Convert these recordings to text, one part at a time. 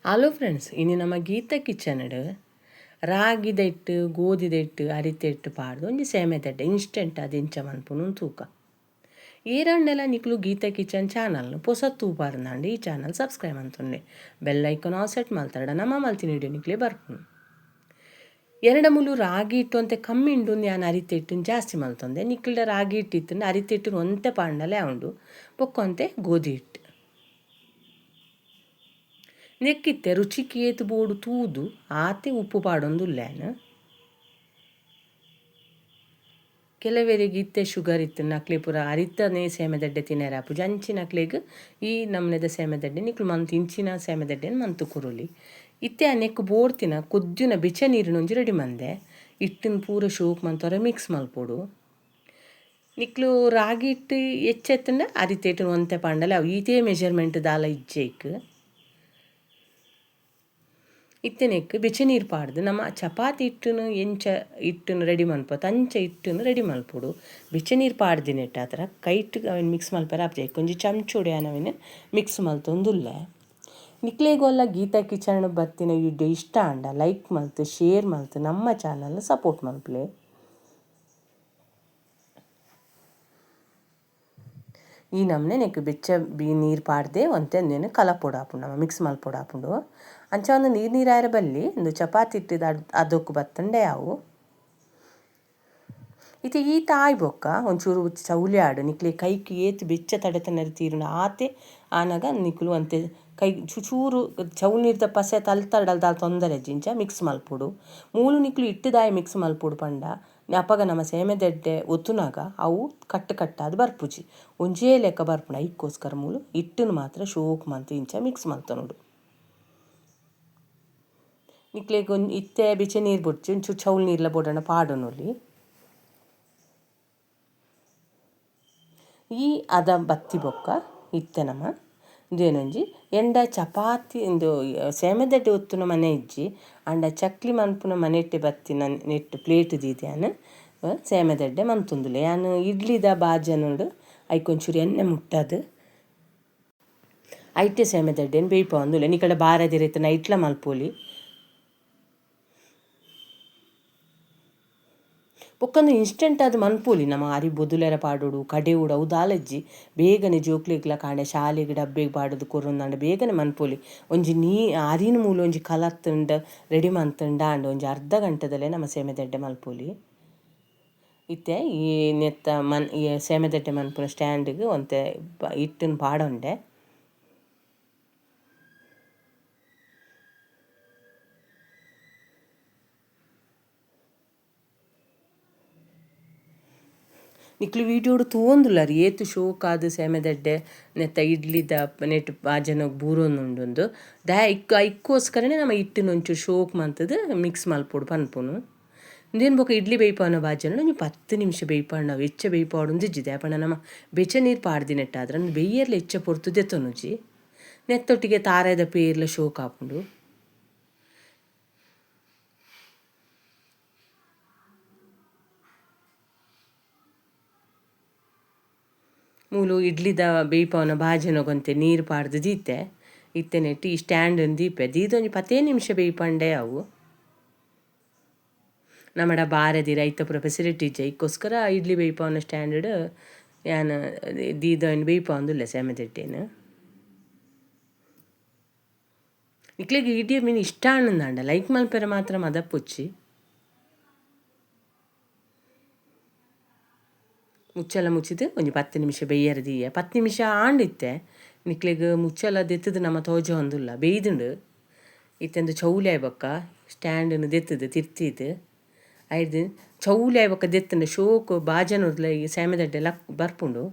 Hello friends, ಇನ್ನು ನಮ್ಮ ಗೀತಾ ಕಿಚನ್ಡ್ ರಾಗಿದ ಹಿಟ್ಟು ಗೋಧಿದ ಹಿಟ್ಟು ಅರಿತ ಹಿಟ್ಟು ಪಾಡ್ದು ಒಂಜಿ ಸೇಮೆದಡ್ಡೆ ಇನ್ಸ್ಟೆಂಟ್ ಅದು ಇಂಚ ಮನ್ಪುನು ತೂಕ ಈರಂಡೆಲ್ಲ ನಿಕ್ಲು ಗೀತಾ ಕಿಚನ್ ಚಾನಲ್ನು ಹೊಸ ತೂಪಾರ್ನಂಡು ಈ ಚಾನಲ್ ಸಬ್ಸ್ಕ್ರೈಬ್ ಅಂತುಂಡೆ ಬೆಲ್ ಐಕಾನ್ ಆಲ್ ಸೆಟ್ ಮಲ್ತಾಡ ನಮ್ಮ ಮಲ್ತಿನ ವಿಡಿಯೋ ನಿಕ್ಲೆ ಬರ್ಪುನು. ಎರಡು ಮೂಲು ರಾಗಿ ಹಿಟ್ಟು ಅಂತೆ ಕಮ್ಮಿ ಉಂಡು ನಾನು ಅರಿತ ಹಿಟ್ಟನ್ನು ಜಾಸ್ತಿ ಮಲ್ತೊಂದೆ. ನಿಕ್ಲ್ಡ ರಾಗಿ ಹಿಟ್ಟಿತ್ತು ಅರಿತ ಹಿಟ್ಟು ಒಂತೆ ಪಾಂಡಲೆ ಉಂಡು ಪೊಕ್ಕೊಂತೆ ಗೋಧಿ ಹಿಟ್ಟು ನೆಕ್ಕಿತ್ತೆ ರುಚಿಗೆ ಏತು ಬೋಡು ತೂದು ಆತೆ ಉಪ್ಪು ಪಾಡೊಂದುಲ್ಲೇನು. ಕೆಲವರಿಗೆ ಇತ್ತೆ ಶುಗರ್ ಇತ್ತು ನಕ್ಲೆ ಪೂರ ಅರಿತನೇ ಸೇಮೆದಡ್ಡೆ ತಿನ್ನರಾಪು ಜಂಚಿ ನಕ್ಲೆಗ್ ಈ ನಮ್ಮನೆದ ಸೇಮೆದಡ್ಡೆ ನಿಕ್ಲು ಮಂತು ಇಂಚಿನ ಸೇಮೆದಡ್ಡೆನ ಮಂತು ಕುರುಲಿ ಇತ್ತೆ ಆ ನೆಕ್ಕು ಬೋಡ್ತಿನ ಕೊದ್ದಿನ ಬೆಚ್ಚ ನೀರಿನೊಂಜಿ ರೆಡಿ ಮಂದೆ ಹಿಟ್ಟಿನ ಪೂರ ಶೋಕ್ ಮಂತವರ ಮಿಕ್ಸ್ ಮಲ್ಪೊಡು. ನಿಕ್ಲು ರಾಗಿ ಹಿಟ್ಟು ಹೆಚ್ಚೆತ್ತಂಡ ಅರಿತ ಹಿಟ್ಟು ಒಂತೆ ಪಾಂಡಲೆ ಅವು ಈತೇ ಮೆಜರ್ಮೆಂಟ್ ದಾಲ ಇಜ್ಜೇಕ್ ಇತ್ತೆನೆಕ್ ಬೆಚ್ಚ ನೀರು ಪಾಡ್ದು ನಮ್ಮ ಚಪಾತಿ ಹಿಟ್ಟನ್ನು ಎಂಚ ಹಿಟ್ಟನ್ನು ರೆಡಿ ಮಲ್ಪೊತ್ತು ಅಂಚ ಹಿಟ್ಟನ್ನು ರೆಡಿ ಮಲ್ಪೊಡು. ಬೆಚ್ಚ ನೀರು ಪಾಡ್ದಿನೆಟ್ಟು ಆ ಥರ ಕೈಟ್ ಅವನು ಮಿಕ್ಸ್ ಮಲ್ಪರ ಆಪ್ಜೆ ಕೊಂಚ ಚಮಚೋಡೆ ಅವನು ಮಿಕ್ಸ್ ಮಲ್ತೊಂದುಲ್ಲೆ. ನಿಕ್ಲೆಗೋಲ್ಲ ಗೀತಾ ಕಿಚನ್ ಬತ್ತಿನ ವಿಡಿಯೋ ಇಷ್ಟ ಅಂಡ ಲೈಕ್ ಮಲ್ತು ಶೇರ್ ಮಲ್ತು ನಮ್ಮ ಚಾನಲ್ ಸಪೋರ್ಟ್ ಮಲ್ಪಲೆ. ಈ ನಮ್ಮನೆ ನೆಕ್ ಬೆಚ್ಚ ನೀರು ಪಾಡ್ದೆ ಒಂತೆಂದೇನು ಕಲಪೊಡಾಪುಂಡು ನಮ್ಮ ಮಿಕ್ಸ್ ಮಲ್ಪೊಡಾಪುಂಡು ಅಂಚ ಒಂದು ನೀರಾಯರ ಬಲ್ಲಿ ಒಂದು ಚಪಾತಿ ಇಟ್ಟಿದ್ದು ಅದಕ್ಕೆ ಬತ್ತಂಡೆ ಅವು ಇದು ಈತ ಆಯ್ಬೊಕ್ಕ ಒಂಚೂರು ಚೌಲಿ ಆಡು ನಿಕ್ಲೆ ಕೈಗೆ ಏತು ಬೆಚ್ಚ ತಡೆತನ ತೀರುನ ಆತೆ ಆನಾಗ ನಿಕ್ಲು ಅಂತೆ ಕೈ ಚೂರು ಚೌನೀರ್ದ ಪಸೆ ತಲ್ತಡಲ್ದ ತೊಂದರೆ ಜಿಂಚ ಮಿಕ್ಸ್ ಮಲ್ಪುಡು. ಮೂಲು ನಿಕ್ಲು ಇಟ್ಟದಾಯ ಮಿಕ್ಸ್ ಮಲ್ಪುಡು ಪಂಡ ಅಪ್ಪಗ ನಮ್ಮ ಸೇಮೆದಡ್ಡೆ ಒತ್ತುನಾಗ ಅವು ಕಟ್ಟಾದು ಬರ್ಪುಜಿ ಒಂಜೇ ಲೆಕ್ಕ ಬರ್ಪುಣ ಇಕ್ಕೋಸ್ಕರ ಮೂಲು ಹಿಟ್ಟನ್ನು ಮಾತ್ರ ಶೋಕ್ ಮಂತು ಇಂಚ ಮಿಕ್ಸ್ ಮಲ್ತನೋಡು. ನಿಕ್ಲೆಗ್ ಒಂದು ಇತ್ತೆ ಬೆಚ್ಚ ನೀರು ಬಿಡ್ಚಿ ಒಂಚೂರು ಚೌಲ್ ನೀರ್ಲ ಬೋಡೋಣ ಪಾಡೋನಲ್ಲಿ ಈ ಅದ ಬತ್ತಿ ಬೊಕ್ಕ ಇತ್ತೆ ನಮ್ಮ ಇದೇನೊಂಜಿ ಎಂಡ ಚಪಾತಿ ಇಂದು ಸೇಮೆದಡ್ಡೆ ಒತ್ತುನ ಮನೆ ಇಜ್ಜಿ ಅಂಡ ಚಕ್ಲಿ ಮನ್ಪುನ ಮನೆ ಇಟ್ಟೆ ಬತ್ತಿನ ನೆಟ್ಟು ಪ್ಲೇಟ್ ದೀದ್ಯಾನು ಸೇಮೆದಡ್ಡೆ ಮಂತುಂದುಲೆ ನಾನು ಇಡ್ಲಿದ ಬಾಜನೋಡು ಐಕೊಂಚೂರು ಎಣ್ಣೆ ಮುಟ್ಟದು ಐಟೆ ಸೇಮೆದಡ್ಡೆನು ಬೇಯ್ಪ ಒಂದುಲೆ ನೀ ಕಡೆ ಬಾರದಿರೈತೆ ನೈಟ್ಲ ಮಲ್ಪೋಲಿ ಬೊಕ್ಕಂದು ಇನ್ಸ್ಟೆಂಟ್ ಅದು ಮನ್ಪೋಲಿ ನಮ್ಮ ಅರಿ ಬೊದುಲೆರ ಪಾಡೋಡು ಕಡೆ ಉಡ ಅವು ದಾಲಜ್ಜಿ ಬೇಗನೆ ಜೋಕ್ಲಿಗ್ಲ ಕಾಂಡೆ ಶಾಲೆಗೆ ಡಬ್ಬೆಗೆ ಪಾಡೋದು ಕೊರೊಂದಾಂಡ ಬೇಗನೆ ಮನ್ಪೋಲಿ ಒಂಜಿ ಅರಿನ ಮೂಲ ಒಂಜಿ ಕಲತ್ತುಂಡು ರೆಡಿ ಮಂತುಂಡ ಅಂಡ್ ಒಂಜಿ ಅರ್ಧ ಗಂಟೆದಲ್ಲೇ ನಮ್ಮ ಸೇಮೆದಡ್ಡೆ ಮಲ್ಪೋಲಿ. ಇತ್ತೆ ಈ ನೆತ್ತ ಈ ಸೇಮೆದಡ್ಡೆ ಮನ್ಪುನ ಸ್ಟ್ಯಾಂಡಿಗೆ ಒಂತೆ ಹಿಟ್ಟನ್ನು ಪಾಡೊಂಡೆ ನಿಕ್ಲು ವೀಡಿಯೋಡು ತೂಂದುಲ್ಲ ರೀ ಏತು ಶೋಕ್ ಆದ ಸೇಮೆದಡ್ಡೆ ನೆತ್ತ ಇಡ್ಲಿದ ನೆಟ್ ಬಾಜನೋಗಿ ಬೂರೊಂದುಂಡು ಇಕ್ಕೋಸ್ಕರನೇ ನಮ್ಮ ಹಿಟ್ಟಿನ ಒಂಚೂರು ಶೋಕ್ ಮಂತದ್ದು ಮಿಕ್ಸ್ ಮಲ್ಪೊಡು ಪನ್ಪುನು. ಇಂದೇನು ಬೊಕ್ಕ ಇಡ್ಲಿ ಬೇಯ್ಪವನ ಬಾಜನ ನೀವು 10 ನಿಮಿಷ ಬೇಯ್ಪಂಡು ನಾವು ಹೆಚ್ಚ ಬೇಯ್ಪಾಡು ಇಜ್ಜಿದೆ ಪಂಡ ನಮ್ಮ ಬೆಚ್ಚ ನೀರು ಪಾಡ್ದಿನೆಟ್ಟಾದ್ರೆ ಬೆಯ್ಯರ್ಲ ಹೆಚ್ಚ ಪೊರ್ತುದೆ ತೊನುಜಿ ನೆತ್ತೊಟ್ಟಿಗೆ ತಾರಾಯದ ಪೇರ್ಲ ಶೋಕ್ ಹಾಪುಂಡು. ಮೂಲು ಇಡ್ಲಿದ ಬೇಯ್ಪವನ ಬಾಜನಗೊಂತೆ ನೀರು ಪಾಡ್ದು ದೀತೆ ಇತ್ತೆ ನೆಟ್ಟು ಈ ಸ್ಟ್ಯಾಂಡನ್ನು ದೀಪೆ ದೀದೊಂಜಿ 10 ನಿಮಿಷ ಬೇಯ್ಪಂಡೆ ಅವು ನಮ್ಮಡ ಬಾರದಿ ರೈತ ಪೂರ ಫೆಸಿಲಿಟಿ ಇಜ್ಜೆ ಇಕ್ಕೋಸ್ಕರ ಇಡ್ಲಿ ಬೇಯ್ಪವನ ಸ್ಟ್ಯಾಂಡರ್ಡ್ ಯಾನು ದೀದೊಂದು ಬೇಯ್ಪವಂದುಲ್ಲೆ ಸೇಮೆದಡ್ಡೇನು. ಇಕ್ಲೆಗೆ ವಿಡಿಯೋ ಮೀನು ಇಷ್ಟ ಅನ್ನಂದಾಂಡ ಲೈಕ್ ಮಲ್ಪೆರ ಮಾತ್ರ ಮದಪ್ಪುಚ್ಚಿ ಮುಚ್ಚಲ ಮುಚ್ಚಿದು ಒಂಜಿ 10 ನಿಮಿಷ ಬೇಯ್ಯರದೀಯ 10 ನಿಮಿಷ ಆಂಡಿತ್ತೆ ನಿಕ್ಲೆಗ್ ಮುಚ್ಚಲ ದೆತ್ತದು ನಮ್ಮ ತೋಜ ಹೊಂದುಲ್ಲ ಬೇಯ್ದುಂಡು ಇತ್ತೆಂದು ಚೌಲಿ ಆಯ್ಬಕ್ಕ ಸ್ಟ್ಯಾಂಡನ್ನು ದೆತ್ತದು ತಿರ್ತಿದ್ದು ಐದು ಚೌಲಿ ಆಯ್ಬಕ್ಕ ದೆತ್ತಂಡು ಶೋಕು ಬಾಜನೋದ್ಲ ಈ ಸೇಮೆದಡ್ಡೆ ಬರ್ಪುಂಡು.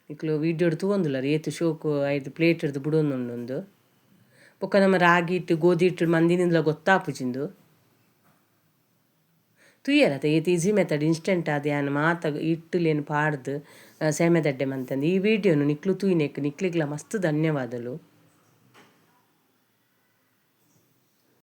ನಿಕ್ಲು ವೀಡಿಯೋಡು ತೂಂದುಲ್ಲ ರೀ ಏತು ಶೋಕು ಐದು ಪ್ಲೇಟ್ ಹಿಡ್ದು ಬಿಡೋಂದುಂಡು ಬೊಕ್ಕ ನಮ್ಮ ರಾಗಿ ಹಿಟ್ಟು ಗೋಧಿ ಹಿಟ್ಟು ಮಂದಿನಿಂದಲ ಗೊತ್ತಾಪುಜಿಂದು ತುಯ್ಯರತ ಏತು ಈಸಿ ಮೆಥಡ್ ಇನ್ಸ್ಟೆಂಟ್ ಅದು ಯಾನು ಮಾತ ಹಿಟ್ಟುಲೇನು ಪಾಡ್ದು ಸೇಮೆದಡ್ಡೆ ಮಂತಂದು ಈ ವಿಡಿಯೋನು ನಿಕ್ಲು ತೂಯಿನೆಕ್ ನಿಕ್ಲಿಗ್ಲ ಮಸ್ತ್ ಧನ್ಯವಾದಲು.